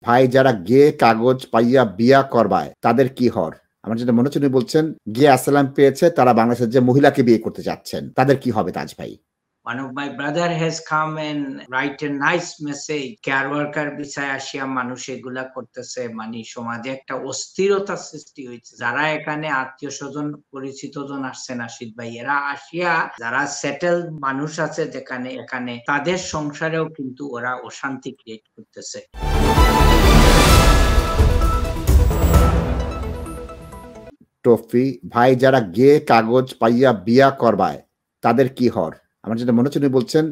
ভাই যারা গিয়ে কাগজ পাইয়া বিয়া করবায় তাদের কি হর? আমার যেটা মনে হচ্ছে উনি বলছেন গিয়ে আসসালাম পেয়েছে তারা বাংলাদেশের যে মহিলাকে বিয়ে করতে চাচ্ছেন তাদের কি হবে তাজ ভাই? One of my brother has come and write a nice message. Care worker বিষয় আসিয়া মানুষ এগুলা করতেছে, মানে সমাজে একটা অস্থিরতা সৃষ্টি হয়েছে। যারা এখানে আত্মীয় স্বজন পরিচিত জন আসছেন আশিদ ভাই, এরা আসিয়া যারা সেটেল মানুষ আছে যেখানে এখানে তাদের সংসারেও কিন্তু ওরা অশান্তি ক্রিয়েট করতেছে। টফি ভাই যারা গিয়ে কাগজ পাইয়া বিয়া করবায় তাদের কি হর? আমার যেটা মনে হচ্ছে উনি বলছেন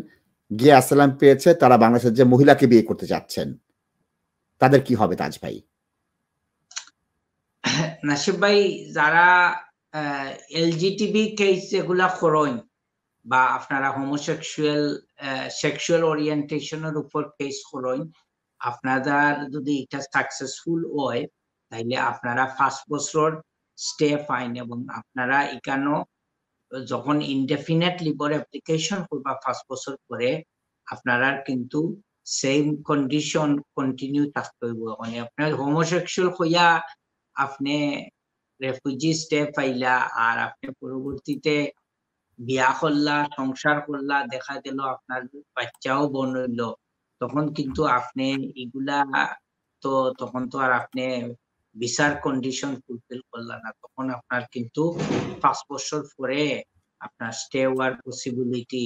গিয়ে আসসালাম পেয়েছে তারা বাংলাদেশের যে মহিলাকে বিয়ে করতে চাচ্ছেন তাদের কি হবে তাজ ভাই? নাসিব ভাই, যারা এলজিটিবি কেস যেগুলা করইন বা আপনারা হোমোসেক্সুয়াল সেক্সুয়াল ওরিয়েন্টেশনের উপর কেস করইন, আপনাদের যদি এটা সাকসেসফুল হয় তাইলে আপনারা 5 বছর স্টে পাইন এবং আপনারা এখানেও যখন ইনডেফিনেট লিভর অ্যাপ্লিকেশন করবা 5 বছর পরে আপনারা কিন্তু সেম কন্ডিশন কন্টিনিউ থাকতে হইব। মানে আপনার হোমোসেক্সুয়াল হইয়া আপনি রেফিউজি স্টে পাইলা আর আপনি পরবর্তীতে বিয়া করলা, সংসার করলা, দেখা গেল আপনার বাচ্চাও বন হইল, তখন কিন্তু আপনি এগুলা তো তখন তো আর আপনি ভিসার কন্ডিশন ফুলফিল করলা না, তখন আপনার কিন্তু 5 বছর পরে আপনার স্টে হওয়ার পসিবিলিটি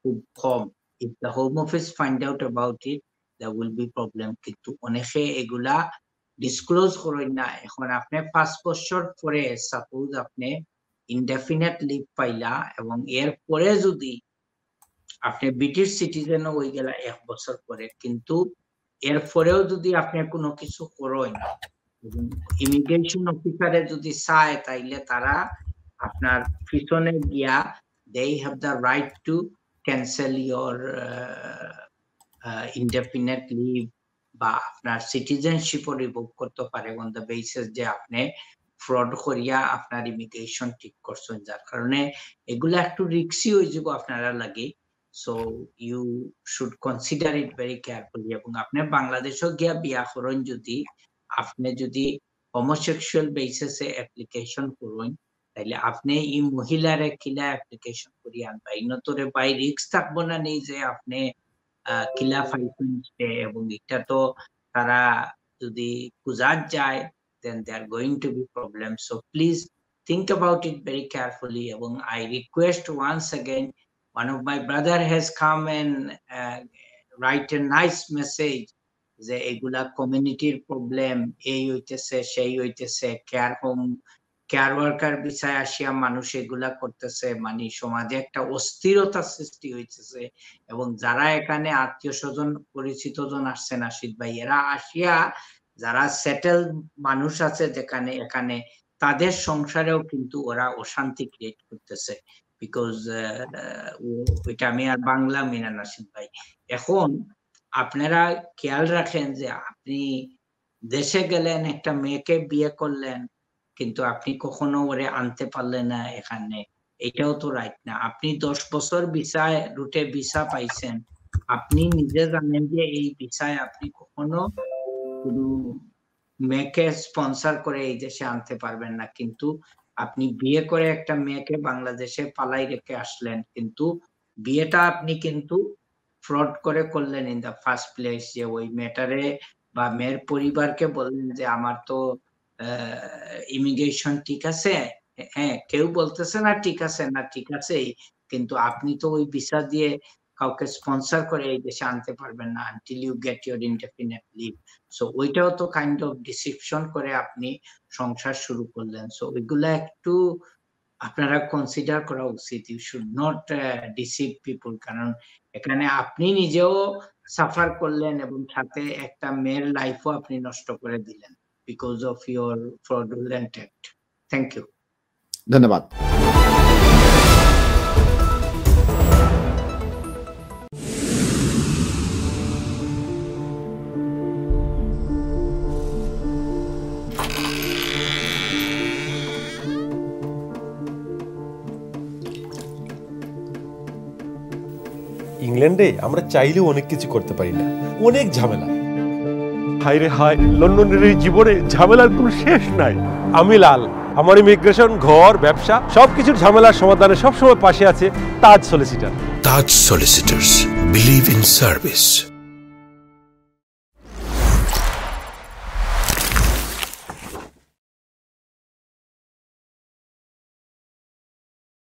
খুব কম। If the Home Office find out about it there will be problem, কিন্তু অনেকে এগুলা ডিসক্লোজ করেন না। এখন আপনি 5 বছর পরে সাপোজ আপনি ইনডেফিনেট লিভ পাইলা এবং এরপরে যদি আপনি ব্রিটিশ সিটিজেন হয়ে গেলা 1 বছর পরে, কিন্তু এরপরেও যদি আপনি কোনো কিছু করেন এবং ইমিগ্রেশন অফিসারে যদি চায় তাইলে তারা আপনার পিছনে গিয়া they have the right to cancel your indefinite leave বা আপনার সিটিজেনশিপও রিভোক করতে পারে অন দ্য বেসিস যে আপনি ফ্রড করিয়া আপনার ইমিগ্রেশন ঠিক করছেন, যার কারণে এগুলা একটু রিস্কি হয়ে যাব আপনারা লাগে। So you should consider it very carefully. এবং আপনি বাংলাদেশও গিয়া বিয়া করেন, যদি আপনি যদি হোমোসেক্সুয়াল বেসিসে অ্যাপ্লিকেশন করেন তাইলে আপনি এই মহিলারে কিলা অ্যাপ্লিকেশন করি আনবা, ইনতরে বাই রিস্ক থাকবো না নেই যে আপনি কিলা ফাইছেন এবং এটা তো তারা যদি কুজাত যায় then there are going to be problems. So please think about it very carefully. এবং I request once again, one of my brother has come and write a nice message যে এগুলা কমিউনিটির প্রবলেম, এই হইতেছে সেই হইতেছে, কেয়ার ওয়ার্কার বিষয় আসিয়া মানুষ এগুলা করতেছে, মানে সমাজে একটা অস্থিরতা সৃষ্টি হইতেছে। এবং যারা এখানে আত্মীয় স্বজন পরিচিত জন আসছেন আশিদ ভাই, এরা আসিয়া যারা সেটেল মানুষ আছে যেখানে এখানে তাদের সংসারেও কিন্তু ওরা অশান্তি ক্রিয়েট করতেছে। বিকজ ওইটা আমি আর বাংলা মিনা নাসিদ ভাই। এখন আপনারা খেয়াল রাখেন যে আপনি দেশে গেলেন, একটা মেয়েকে বিয়ে করলেন, কিন্তু আপনি কখনো ওরে আনতে পারলেন না এখানে, এটাও তো রাইট না। আপনি 10 বছর ভিসায় রুটে ভিসা পাইছেন, আপনি নিজে জানেন যে এই ভিসায় আপনি কখনো কোনো মেয়েকে স্পন্সর করে এই দেশে আনতে পারবেন না, কিন্তু আপনি বিয়ে করে একটা মেয়েকে বাংলাদেশে পালাই রেখে আসলেন, কিন্তু বিয়েটা আপনি কিন্তু ফ্রড করে করলেন ইন দা ফার্স্ট প্লেস। যে ওই মেয়েটারে বা মেয়ের পরিবারকে বললেন যে আমার তো ইমিগ্রেশন ঠিক আছে, হ্যাঁ কেউ বলতেছে না ঠিক আছে না ঠিক আছে, কিন্তু আপনি তো ওই ভিসা দিয়ে কাউকে স্পন্সর করে এই দেশে আনতে পারবেন না until you get your indefinite leave. So ওইটাও তো কাইন্ড অফ ডিসিপশন করে আপনি সংসার শুরু করলেন। সো ওইগুলা একটু আপনারা কনসিডার করা উচিত। You should not deceive people, কারণ এখানে আপনি নিজেও সাফার করলেন এবং সাথে একটা মেয়ের লাইফও আপনি নষ্ট করে দিলেন because of your fraudulent act. Thank you. ধন্যবাদ। ইংল্যান্ডে আমরা চাইলেও অনেক কিছু করতে পারি না, অনেক ঝামেলা। হায় রে হায়, লন্ডনের এই জীবনে ঝামেলার কোনো শেষ নাই। আমি লাল, আমার ইমিগ্রেশন, ঘর, ব্যবসা সবকিছুর ঝামেলার সমাধানে সবসময় পাশে আছে Taj solicitor. Taj solicitors, believe in service.